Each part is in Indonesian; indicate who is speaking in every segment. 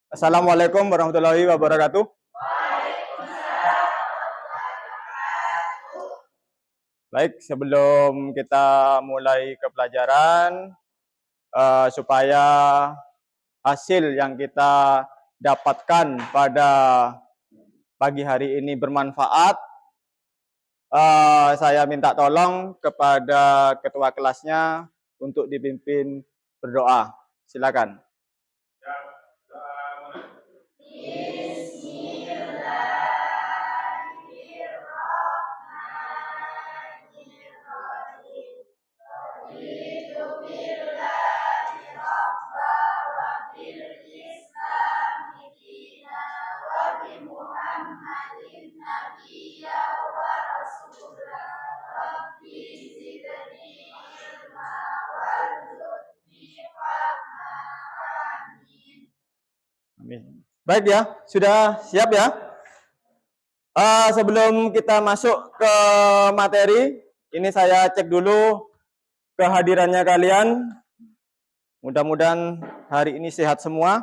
Speaker 1: Assalamualaikum warahmatullahi wabarakatuh. Baik, sebelum kita mulai ke pelajaran, supaya hasil yang kita dapatkan pada pagi hari ini bermanfaat, saya minta tolong kepada ketua kelasnya untuk dipimpin berdoa. Silakan. Amin. Baik ya, sudah siap ya? Sebelum kita masuk ke materi, ini saya cek dulu kehadirannya kalian. Mudah-mudahan hari ini sehat semua.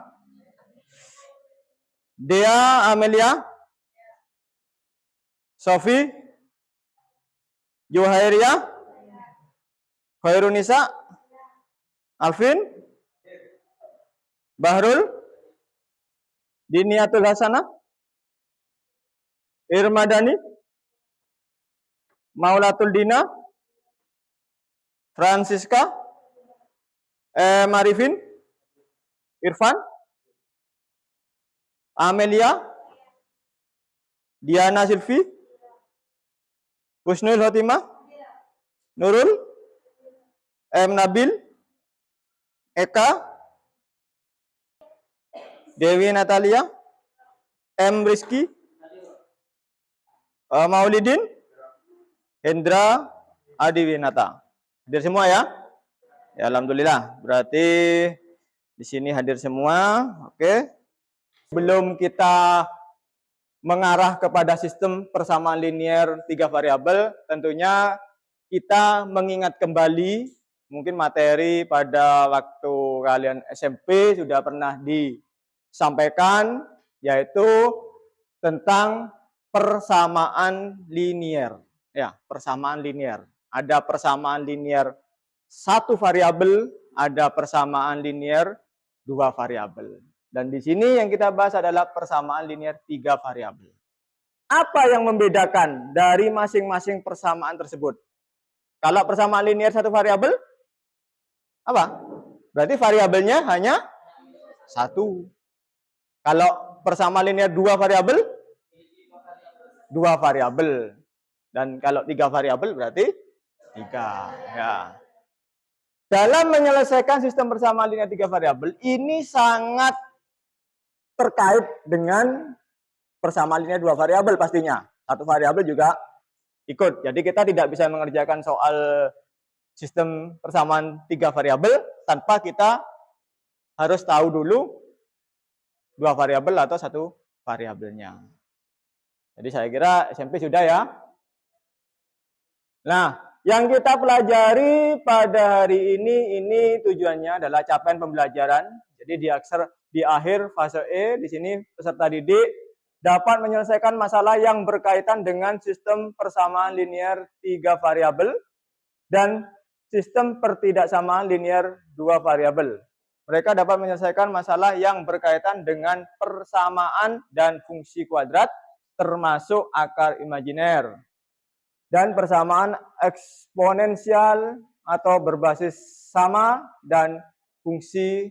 Speaker 1: Dea, Amelia, Sofi, Juhairia, Khairunisa, Alvin, Bahrul, Diniatul Hasanah, Irmadani, Maulatul Dina, Francisca, Marifin, Irfan, Amelia, Diana Silvi, Husnul Khotimah, Nurul, Nabil, Eka, Dewi Natalia, Rizky, Maulidin, Hendra, Adiwinata. Hadir semua ya? Ya, alhamdulillah. Berarti di sini hadir semua. Oke. Sebelum kita mengarah kepada sistem persamaan linier 3 variabel, tentunya kita mengingat kembali mungkin materi pada waktu kalian SMP sudah pernah disampaikan, yaitu tentang persamaan linier. Ya, persamaan linier. Ada persamaan linier 1 variabel, ada persamaan linier 2 variabel. Dan di sini yang kita bahas adalah persamaan linier 3 variabel. Apa yang membedakan dari masing-masing persamaan tersebut? Kalau persamaan linier 1 variabel, apa? Berarti variabelnya hanya 1. Kalau persamaan linier 2 variabel, 2 variabel. Dan kalau 3 variabel berarti 3. Ya. Dalam menyelesaikan sistem persamaan linier 3 variabel, ini sangat terkait dengan persamaan linier 2 variabel pastinya. 1 variabel juga ikut. Jadi kita tidak bisa mengerjakan soal sistem persamaan 3 variabel tanpa kita harus tahu dulu 2 variabel atau 1 variabelnya. Jadi saya kira SMP sudah ya. Nah, yang kita pelajari pada hari ini tujuannya adalah capaian pembelajaran. Jadi di akhir fase E, di sini peserta didik dapat menyelesaikan masalah yang berkaitan dengan sistem persamaan linier 3 variabel dan sistem pertidaksamaan linier 2 variabel. Mereka dapat menyelesaikan masalah yang berkaitan dengan persamaan dan fungsi kuadrat, termasuk akar imajiner, dan persamaan eksponensial atau berbasis sama dan fungsi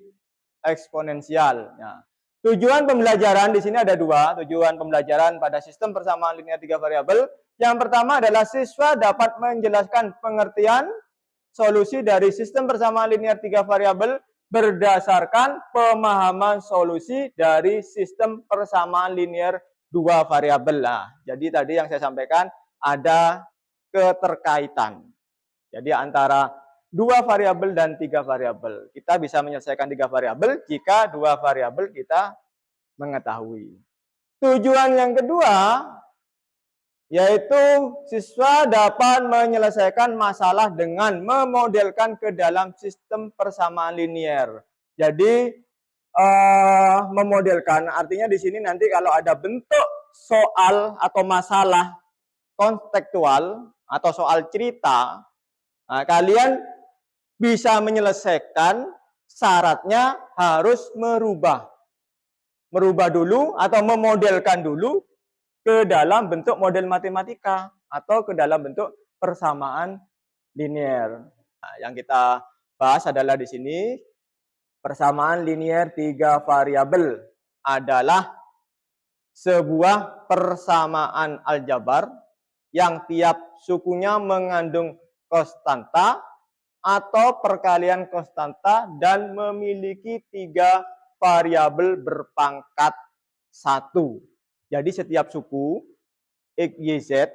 Speaker 1: eksponensial. Nah, tujuan pembelajaran di sini ada 2. Tujuan pembelajaran pada sistem persamaan linier 3 variabel. Yang pertama adalah siswa dapat menjelaskan pengertian solusi dari sistem persamaan linier 3 variabel berdasarkan pemahaman solusi dari sistem persamaan linier 2 variabel. Nah, jadi tadi yang saya sampaikan ada keterkaitan. Jadi antara 2 variabel dan 3 variabel. Kita bisa menyelesaikan 3 variabel jika 2 variabel kita mengetahui. Tujuan yang kedua yaitu siswa dapat menyelesaikan masalah dengan memodelkan ke dalam sistem persamaan linier. Jadi memodelkan, artinya di sini nanti kalau ada bentuk soal atau masalah kontekstual atau soal cerita, nah, kalian bisa menyelesaikan, syaratnya harus merubah dulu atau memodelkan dulu ke dalam bentuk model matematika atau ke dalam bentuk persamaan linear. Nah, yang kita bahas adalah di sini persamaan linear 3 variabel adalah sebuah persamaan aljabar yang tiap sukunya mengandung konstanta atau perkalian konstanta dan memiliki 3 variabel berpangkat 1. Jadi setiap suku X, Y, Z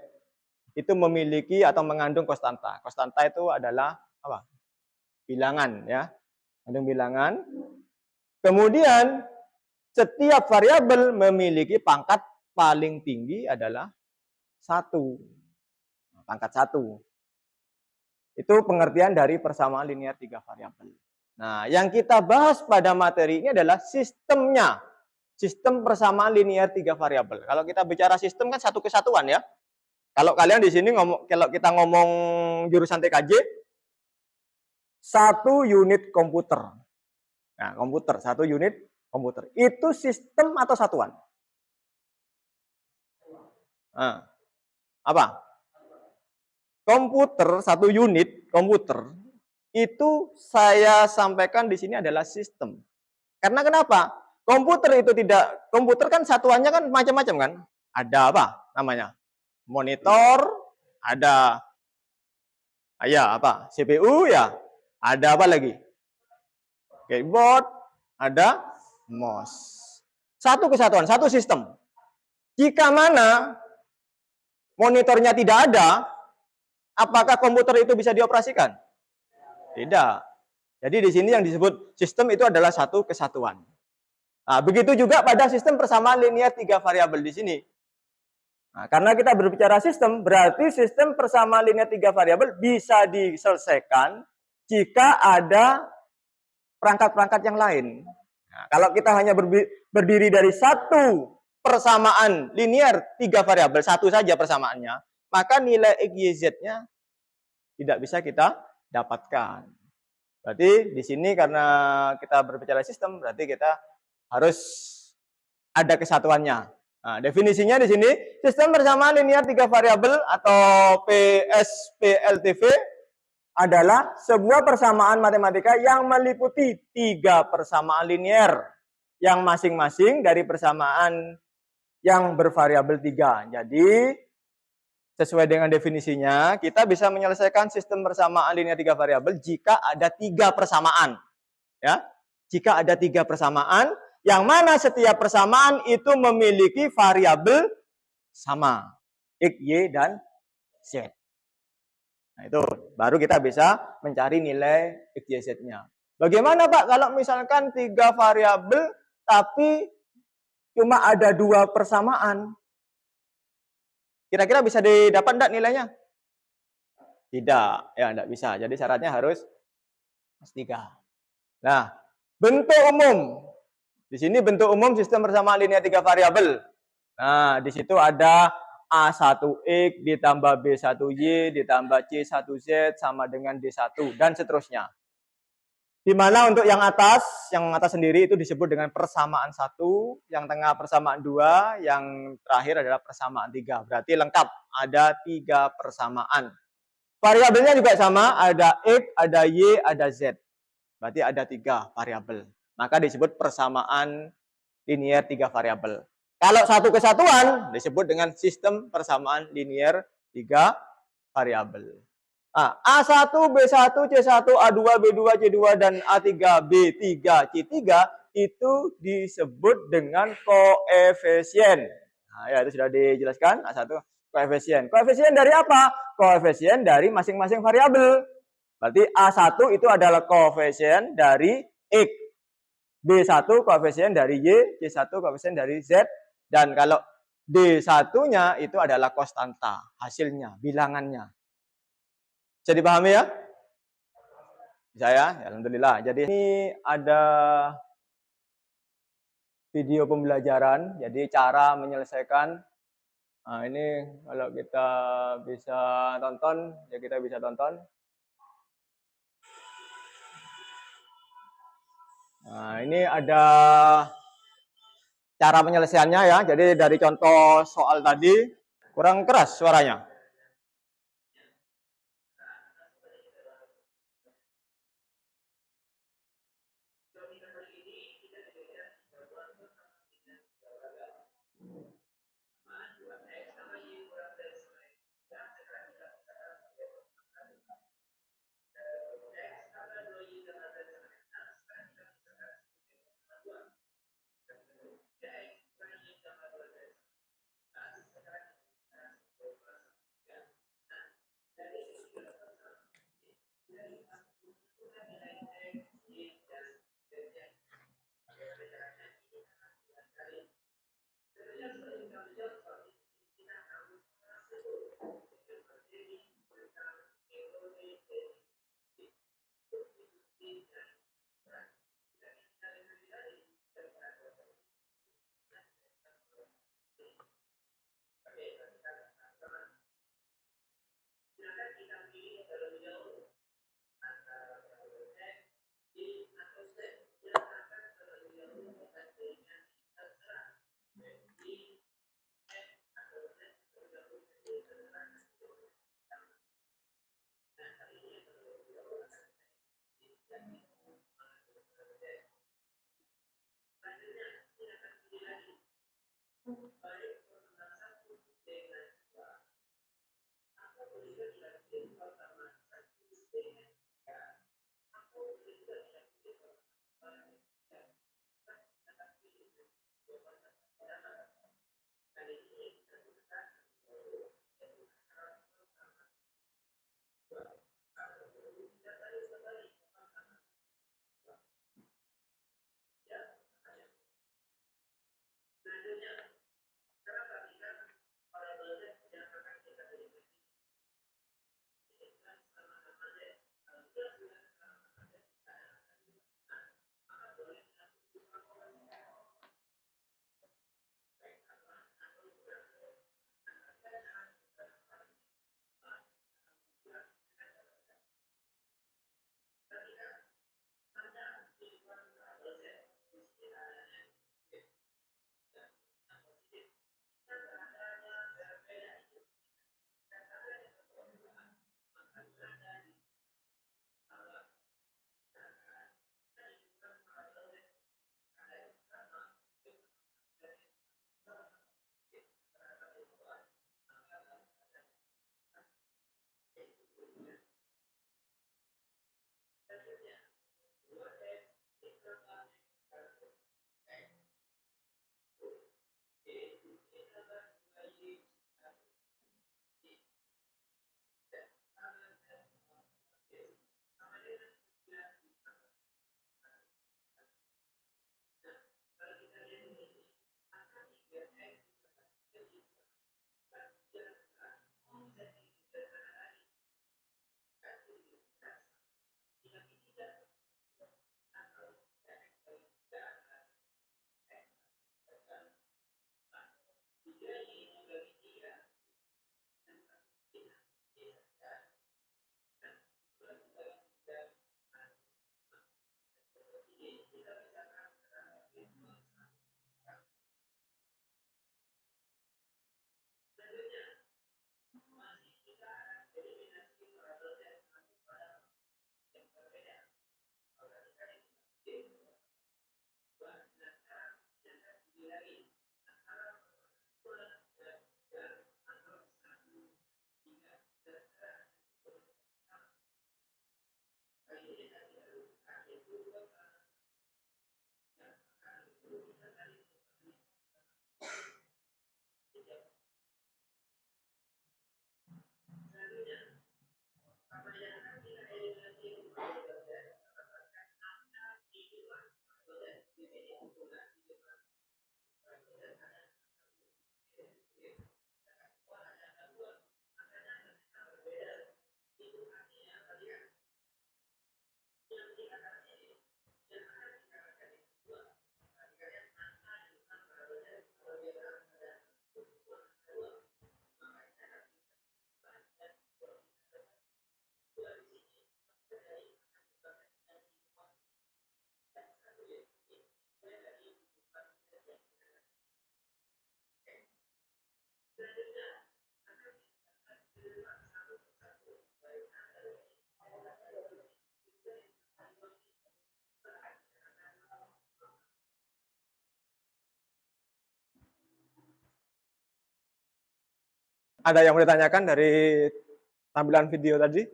Speaker 1: itu memiliki atau mengandung konstanta. Konstanta itu adalah apa? Bilangan ya. Mengandung bilangan. Kemudian setiap variabel memiliki pangkat paling tinggi adalah 1. Pangkat 1. Itu pengertian dari persamaan linear 3 variabel. Nah, yang kita bahas pada materi ini adalah sistemnya. Sistem persamaan linear 3 variabel. Kalau kita bicara sistem kan satu kesatuan ya. Kalau kalian di sini kalau kita ngomong jurusan TKJ, 1 unit komputer. Nah, komputer, 1 unit komputer. Itu sistem atau satuan? Nah, apa? Komputer, 1 unit komputer, itu saya sampaikan di sini adalah sistem. Karena kenapa? Komputer itu tidak, komputer kan satuannya kan macam-macam kan? Ada apa namanya? Monitor, ada ya apa? CPU ya. Ada apa lagi? Keyboard, ada mouse. Satu kesatuan, satu sistem. Jika mana monitornya tidak ada, apakah komputer itu bisa dioperasikan? Tidak. Jadi di sini yang disebut sistem itu adalah satu kesatuan. Nah, begitu juga pada sistem persamaan linear 3 variabel di sini. Nah, karena kita berbicara sistem, berarti sistem persamaan linear 3 variabel bisa diselesaikan jika ada perangkat-perangkat yang lain. Nah, kalau kita hanya berdiri dari satu persamaan linear 3 variabel, satu saja persamaannya, maka nilai X, Y, Z-nya tidak bisa kita dapatkan. Berarti di sini karena kita berbicara sistem, berarti kita harus ada kesatuannya. Nah, definisinya di sini, sistem persamaan linear 3 variabel atau PSPLTV adalah sebuah persamaan matematika yang meliputi 3 persamaan linear yang masing-masing dari persamaan yang bervariabel 3. Jadi, sesuai dengan definisinya, kita bisa menyelesaikan sistem persamaan linear 3 variabel jika ada 3 persamaan. Ya, jika ada 3 persamaan, yang mana setiap persamaan itu memiliki variabel sama, X, Y, dan Z. Nah, itu baru kita bisa mencari nilai X, Y, Z-nya. Bagaimana Pak kalau misalkan 3 variabel tapi cuma ada 2 persamaan? Kira-kira bisa didapat enggak nilainya? Tidak, ya enggak bisa. Jadi syaratnya harus 3. Nah, bentuk umum. Di sini bentuk umum sistem persamaan linear 3 variabel. Nah, di situ ada A1X ditambah B1Y ditambah C1Z sama dengan D1 dan seterusnya. Di mana untuk yang atas sendiri itu disebut dengan persamaan 1, yang tengah persamaan 2, yang terakhir adalah persamaan 3. Berarti lengkap, ada 3 persamaan. Variabelnya juga sama, ada X, ada Y, ada Z. Berarti ada 3 variabel. Maka disebut persamaan linear 3 variabel. Kalau satu kesatuan disebut dengan sistem persamaan linear 3 variabel. Nah, A1, B1, C1, A2, B2, C2, dan A3, B3, C3 itu disebut dengan koefisien. Nah, ya itu sudah dijelaskan. A1 koefisien. Koefisien dari apa? Koefisien dari masing-masing variabel. Berarti A1 itu adalah koefisien dari X. B1 koefisien dari Y, C1 koefisien dari Z, dan kalau D1-nya itu adalah konstanta, hasilnya, bilangannya. Bisa dipahami ya? Bisa ya? Alhamdulillah. Jadi ini ada video pembelajaran. Jadi cara menyelesaikan. Nah, ini kalau kita bisa tonton, ya kita bisa tonton. Nah, ini ada cara penyelesaiannya ya. Jadi dari contoh soal tadi, kurang keras suaranya. ada yang mau ditanyakan dari tampilan video tadi?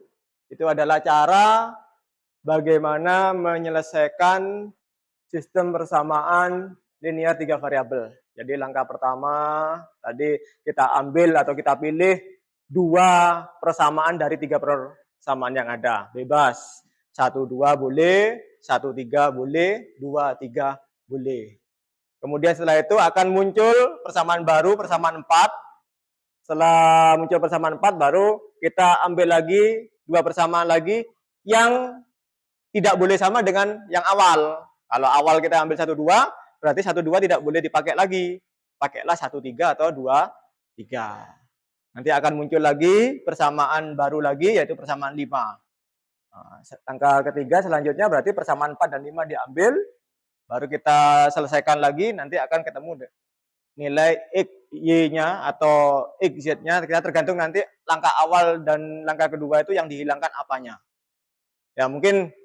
Speaker 1: Itu adalah cara bagaimana menyelesaikan sistem persamaan linear 3 variabel. Jadi langkah pertama tadi kita ambil atau kita pilih 2 persamaan dari 3 persamaan yang ada. Bebas. 1, 2 boleh, 1, 3 boleh, 2, 3 boleh. Kemudian setelah itu akan muncul persamaan baru, persamaan 4. Setelah muncul persamaan 4 baru kita ambil lagi 2 persamaan lagi yang tidak boleh sama dengan yang awal. Kalau awal kita ambil 1, 2, berarti 1, 2 tidak boleh dipakai lagi. Pakailah 1, 3 atau 2, 3. Nanti akan muncul lagi persamaan baru lagi, yaitu persamaan 5. Nah, angka ketiga selanjutnya berarti persamaan 4 dan 5 diambil. Baru kita selesaikan lagi, nanti akan ketemu nilai X, Y-nya atau X, Z-nya. Kita tergantung nanti langkah awal dan langkah kedua itu yang dihilangkan apanya. Ya mungkin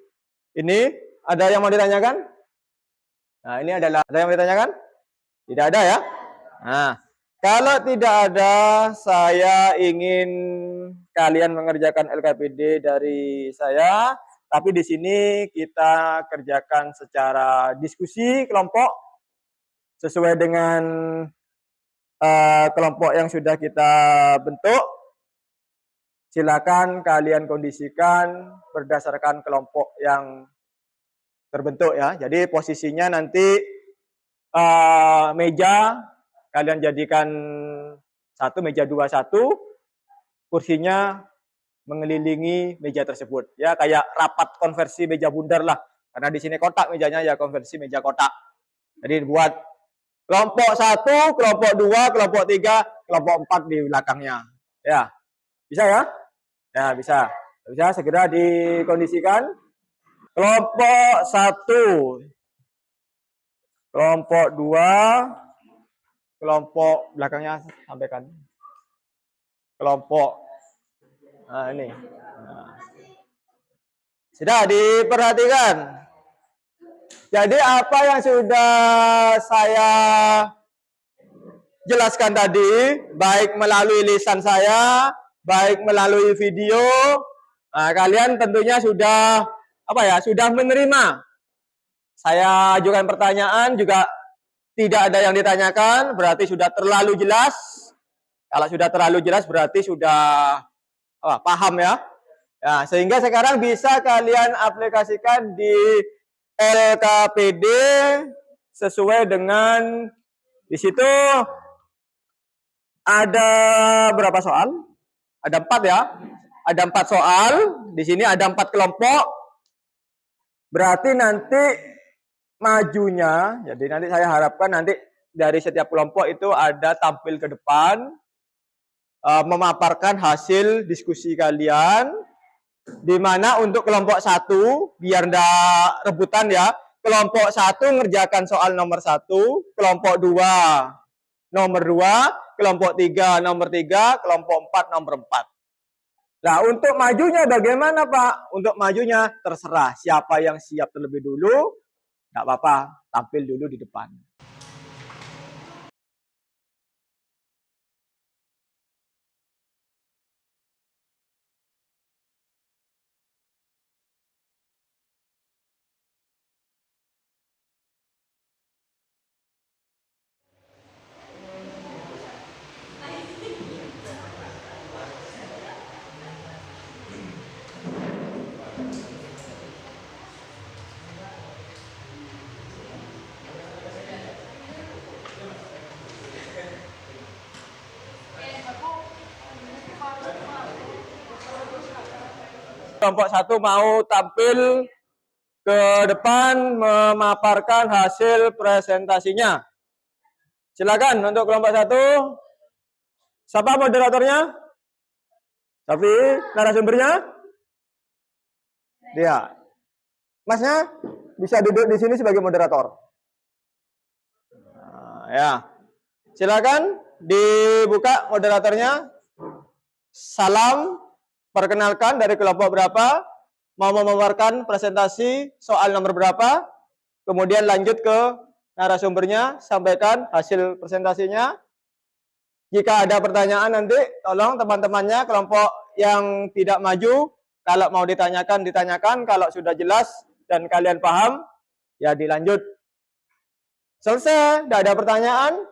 Speaker 1: ini ada yang mau ditanyakan? Nah ini adalah, ada yang mau ditanyakan? Tidak ada ya? Nah, kalau tidak ada, saya ingin kalian mengerjakan LKPD dari saya, tapi di sini kita kerjakan secara diskusi kelompok sesuai dengan kelompok yang sudah kita bentuk. Silakan kalian kondisikan berdasarkan kelompok yang terbentuk ya. Jadi posisinya nanti meja kalian jadikan meja 2, 1, kursinya mengelilingi meja tersebut. Ya kayak rapat konversi meja bundar lah. Karena di sini kotak mejanya ya konversi meja kotak. Jadi buat kelompok 1, kelompok 2, kelompok 3, kelompok 4 di belakangnya. Ya. Bisa ya? Ya, bisa. Bisa segera dikondisikan. Kelompok 1, kelompok 2, kelompok belakangnya sampaikan. Kelompok. Nah, ini. Nah. Sudah diperhatikan. Jadi apa yang sudah saya jelaskan tadi, baik melalui lisan saya, baik melalui video, nah, kalian tentunya sudah sudah menerima. Saya ajukan pertanyaan juga tidak ada yang ditanyakan, berarti sudah terlalu jelas. Kalau sudah terlalu jelas berarti sudah paham ya. Ya, sehingga sekarang bisa kalian aplikasikan di LKPD sesuai dengan di situ ada berapa soal? Ada 4 ya. Ada 4 soal. Di sini ada 4 kelompok. Berarti nanti majunya, jadi nanti saya harapkan nanti dari setiap kelompok itu ada tampil ke depan, memaparkan hasil diskusi kalian, di mana untuk kelompok 1, biar ndak rebutan ya, kelompok 1 ngerjakan soal nomor 1, kelompok 2 nomor 2, kelompok 3 nomor 3, kelompok 4 nomor 4. Nah, untuk majunya bagaimana, Pak? Untuk majunya terserah siapa yang siap terlebih dulu, enggak apa-apa, tampil dulu di depan. Kelompok 1 mau tampil ke depan memaparkan hasil presentasinya. Silakan untuk kelompok 1. Siapa moderatornya? Tapi narasumbernya? Dia. Masnya bisa duduk di sini sebagai moderator. Nah, ya. Silakan dibuka moderatornya. Salam. Perkenalkan dari kelompok berapa, mau memaparkan presentasi soal nomor berapa, kemudian lanjut ke narasumbernya, sampaikan hasil presentasinya. Jika ada pertanyaan nanti tolong teman-temannya kelompok yang tidak maju, kalau mau ditanyakan, ditanyakan. Kalau sudah jelas dan kalian paham, ya dilanjut. Selesai, tidak ada pertanyaan,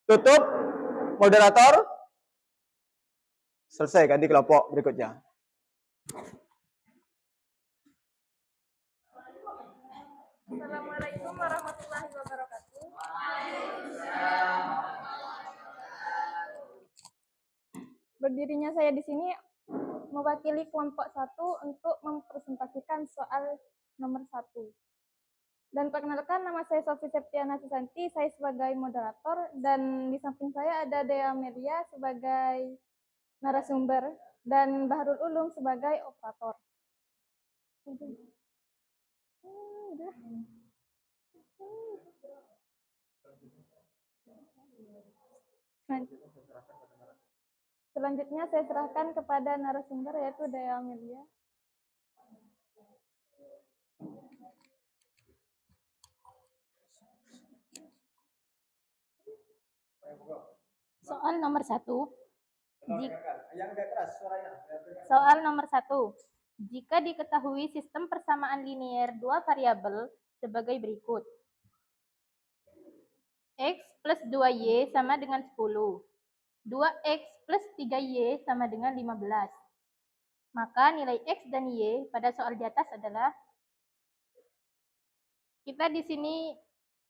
Speaker 1: tutup, moderator. Selesai, ganti kelompok berikutnya.
Speaker 2: Assalamualaikum warahmatullahi wabarakatuh. Berdirinya saya di sini mewakili kelompok 1 untuk mempresentasikan soal nomor 1. Dan perkenalkan, nama saya Sofi Septiana Susanti, saya sebagai moderator, dan di samping saya ada Dea Melia sebagai narasumber, dan Bahrul Ulum sebagai operator. Selanjutnya saya serahkan kepada narasumber yaitu Dea Melia.
Speaker 3: Soal nomor 1. Soal nomor 1. Jika diketahui sistem persamaan linier dua variabel sebagai berikut. X plus 2Y sama dengan 10. 2X plus 3Y sama dengan 15. Maka nilai X dan Y pada soal di atas adalah, kita di sini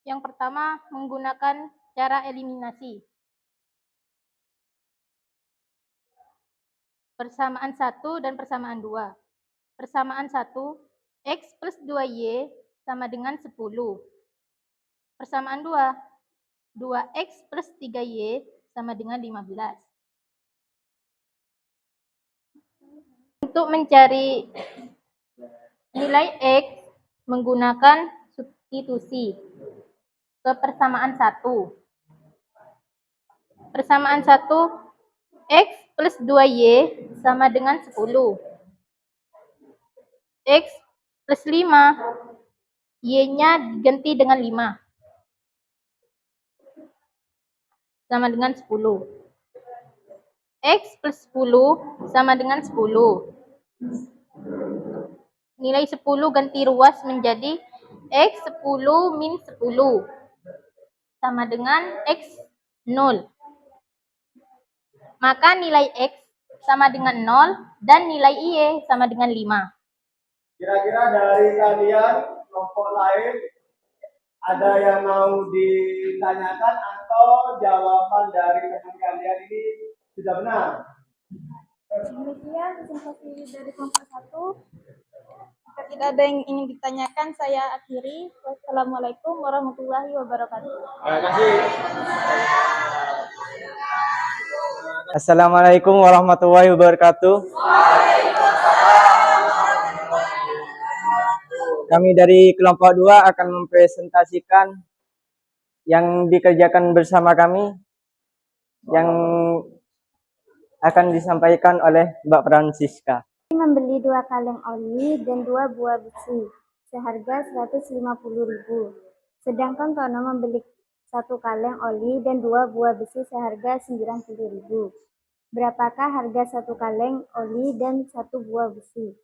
Speaker 3: yang pertama menggunakan cara eliminasi. Persamaan 1 dan persamaan 2. Persamaan 1, X plus 2Y sama dengan 10. Persamaan 2, 2X plus 3Y sama dengan 15. Untuk mencari nilai X menggunakan substitusi ke persamaan 1. Persamaan 1, X plus 2Y sama dengan 10. X plus 5, Y-nya diganti dengan 5. Sama dengan 10. X plus 10 sama dengan 10. Nilai 10 ganti ruas menjadi X 10 min 10. Sama dengan X 0. Maka nilai X sama dengan 0 dan nilai Y sama dengan 5.
Speaker 1: Kira-kira dari kalian kelompok lain ada yang mau ditanyakan atau jawaban dari teman kalian ini sudah benar?
Speaker 2: Demikian presentasi dari kelompok 1. Jika tidak ada yang ingin ditanyakan, saya akhiri. Wassalamualaikum warahmatullahi wabarakatuh.
Speaker 1: Terima kasih. Assalamualaikum warahmatullahi wabarakatuh. Kami dari kelompok 2 akan mempresentasikan yang dikerjakan bersama kami, yang akan disampaikan oleh Mbak Francisca.
Speaker 4: Membeli 2 kaleng oli dan 2 buah besi seharga 150.000. Sedangkan Tono membeli 1 kaleng oli dan 2 buah besi seharga 90.000. Berapakah harga 1 kaleng oli dan 1 buah besi?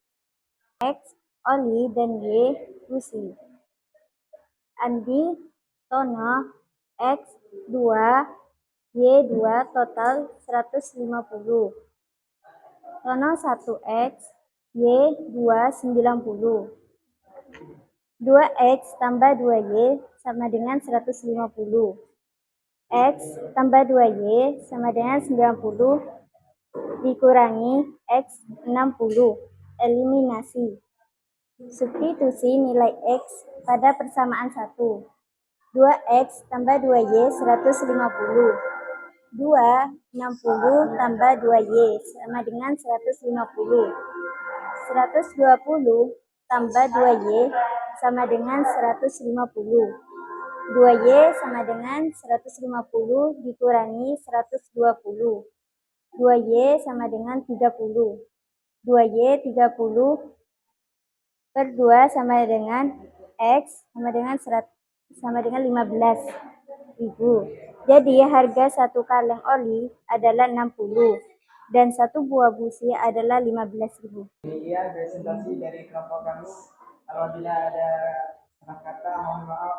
Speaker 4: X oli dan Y besi. Andi, Tono, X 2, Y 2 total 150. Tono 1X, Y 2 90. 2X tambah 2Y sama dengan 150. X tambah 2Y sama dengan 90 dikurangi X 60. Eliminasi. Substitusi nilai X pada persamaan 1. 2X tambah 2Y 150. 60 tambah 2Y sama dengan 150. 120 tambah 2Y sama dengan 150. 2Y sama dengan 150 dikurangi 120. 2Y sama dengan 30. 2Y 30 per 2 sama dengan X sama dengan 15.000. Jadi harga 1 kaleng oli adalah 60 dan 1 buah busi adalah 15.000.
Speaker 5: Ini dia presentasi dari kelompok kami. Kalau tidak ada salah kata, mohon maaf.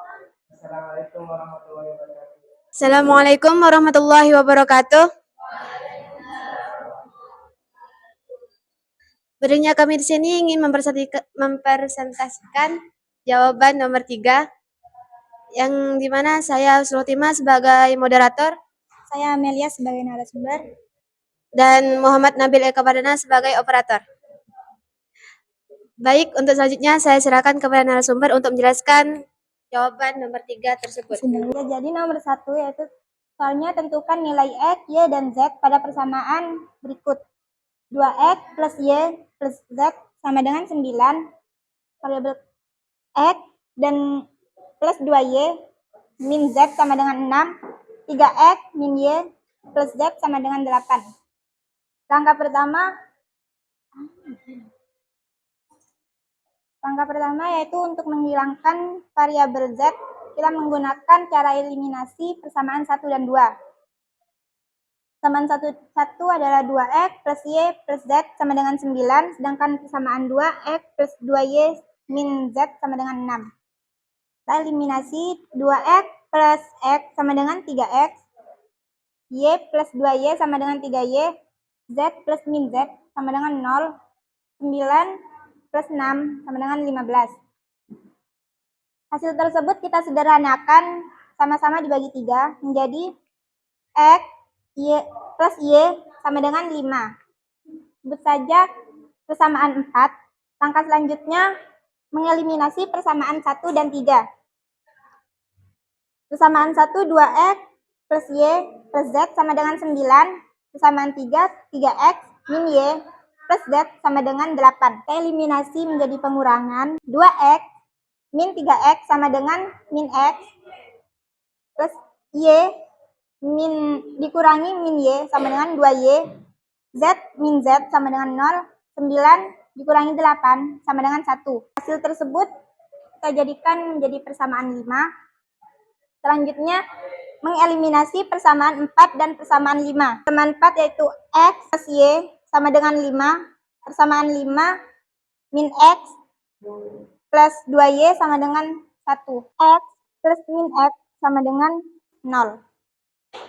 Speaker 5: Assalamualaikum warahmatullahi wabarakatuh.
Speaker 6: Assalamualaikum warahmatullahi wabarakatuh. Berikutnya kami di sini ingin mempresentasikan jawaban nomor 3, yang dimana saya Sultima sebagai moderator
Speaker 4: Saya Amelia sebagai narasumber.
Speaker 6: dan Muhammad Nabil Eka Pardana sebagai operator. Baik, untuk selanjutnya saya silakan kepada narasumber untuk menjelaskan jawaban nomor 3 tersebut.
Speaker 2: Ya, jadi nomor 1 yaitu soalnya tentukan nilai X, Y, dan Z pada persamaan berikut. 2X plus Y plus Z sama dengan 9. Variabel X dan plus 2Y min Z sama dengan 6. 3X min Y plus Z sama dengan 8. Langkah pertama yaitu untuk menghilangkan variabel Z, kita menggunakan cara eliminasi persamaan 1 dan 2. Persamaan 1 adalah 2X plus Y plus Z sama dengan 9, sedangkan persamaan 2X plus 2Y min Z sama dengan 6. Kita eliminasi 2X plus X sama dengan 3X, Y plus 2Y sama dengan 3Y, Z plus min Z sama dengan 0, 9 plus 6 sama dengan 15. Hasil tersebut kita sederhanakan sama-sama dibagi 3 menjadi X Y plus Y sama dengan 5. Sebut saja persamaan 4. Langkah selanjutnya mengeliminasi persamaan 1 dan 3. Persamaan 1 2X plus Y plus Z sama dengan 9. Persamaan 3 3X min Y plus Z sama dengan 8. Kita eliminasi menjadi pengurangan. 2X min 3X sama dengan min X plus Y min dikurangi min Y sama dengan 2Y. Z min Z sama dengan 0. 9 dikurangi 8 sama dengan 1. Hasil tersebut kita jadikan menjadi persamaan 5. Selanjutnya mengeliminasi persamaan 4 dan persamaan 5. Persamaan 4 yaitu X plus Y sama dengan 5. Persamaan 5 min X plus 2Y sama dengan 1. X plus min X sama dengan 0.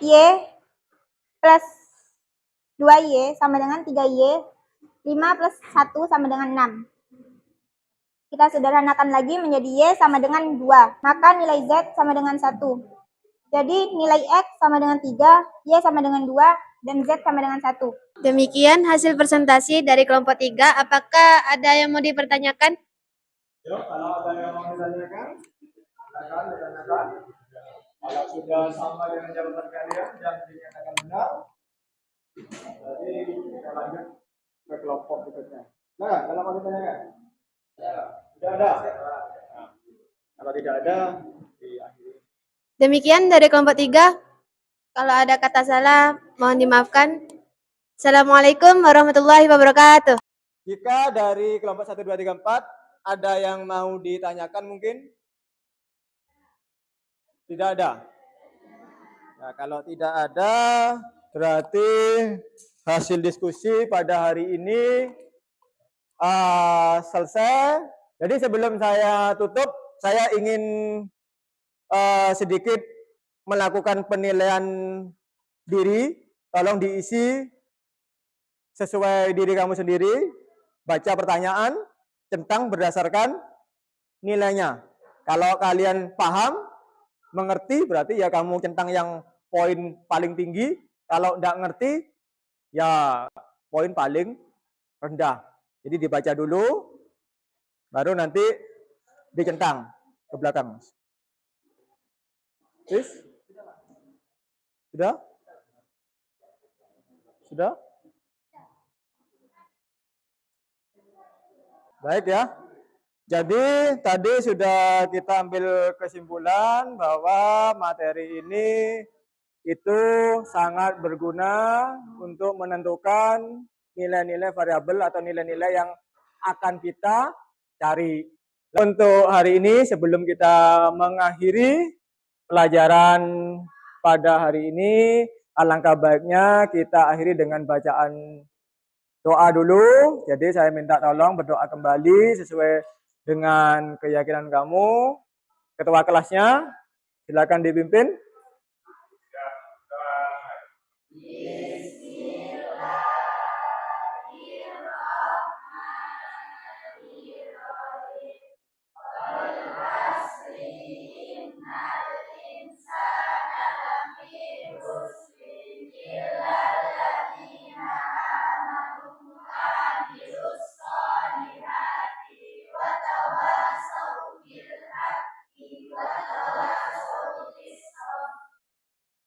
Speaker 2: Y plus 2Y sama dengan 3Y. 5 plus 1 sama dengan 6. Kita sederhanakan lagi menjadi Y sama dengan 2. Maka nilai Z sama dengan 1. Jadi nilai X sama dengan 3, Y sama dengan 2, dan Z sama dengan 1.
Speaker 6: Demikian hasil presentasi dari kelompok 3. Apakah ada yang mau dipertanyakan?
Speaker 1: Yuk, kalau ada yang mau ditanyakan, silakan ditanyakan. Kalau sudah sama dengan jawaban kalian yang dinyatakan benar, jadi kita lanjut ke kelompok berikutnya. Nah, kalau mau ditanyakan, sudah ada. Nah, kalau tidak ada, diakhiri.
Speaker 6: Demikian dari kelompok 3. Kalau ada kata salah, mohon dimaafkan. Assalamualaikum warahmatullahi wabarakatuh.
Speaker 1: Jika dari kelompok 1, 2, 3, 4 ada yang mau ditanyakan mungkin? Tidak ada. Nah, kalau tidak ada, berarti hasil diskusi pada hari ini selesai. Jadi sebelum saya tutup, saya ingin sedikit melakukan penilaian diri. Tolong diisi sesuai diri kamu sendiri. Baca pertanyaan, centang berdasarkan nilainya. Kalau kalian paham, mengerti, berarti ya kamu centang yang poin paling tinggi. Kalau tidak ngerti, ya poin paling rendah. Jadi dibaca dulu, baru nanti dicentang ke belakang. Yes? Sudah? Sudah? Baik ya. Jadi tadi sudah kita ambil kesimpulan bahwa materi ini itu sangat berguna untuk menentukan nilai-nilai variabel atau nilai-nilai yang akan kita cari. Untuk hari ini sebelum kita mengakhiri pelajaran
Speaker 7: pada hari ini, alangkah baiknya kita akhiri dengan bacaan doa dulu. Jadi saya minta tolong berdoa kembali sesuai dengan keyakinan kamu. Ketua kelasnya, silakan dipimpin.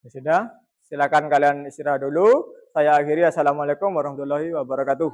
Speaker 7: Ya sudah, silakan kalian istirahat dulu. Saya akhiri. Assalamualaikum warahmatullahi wabarakatuh.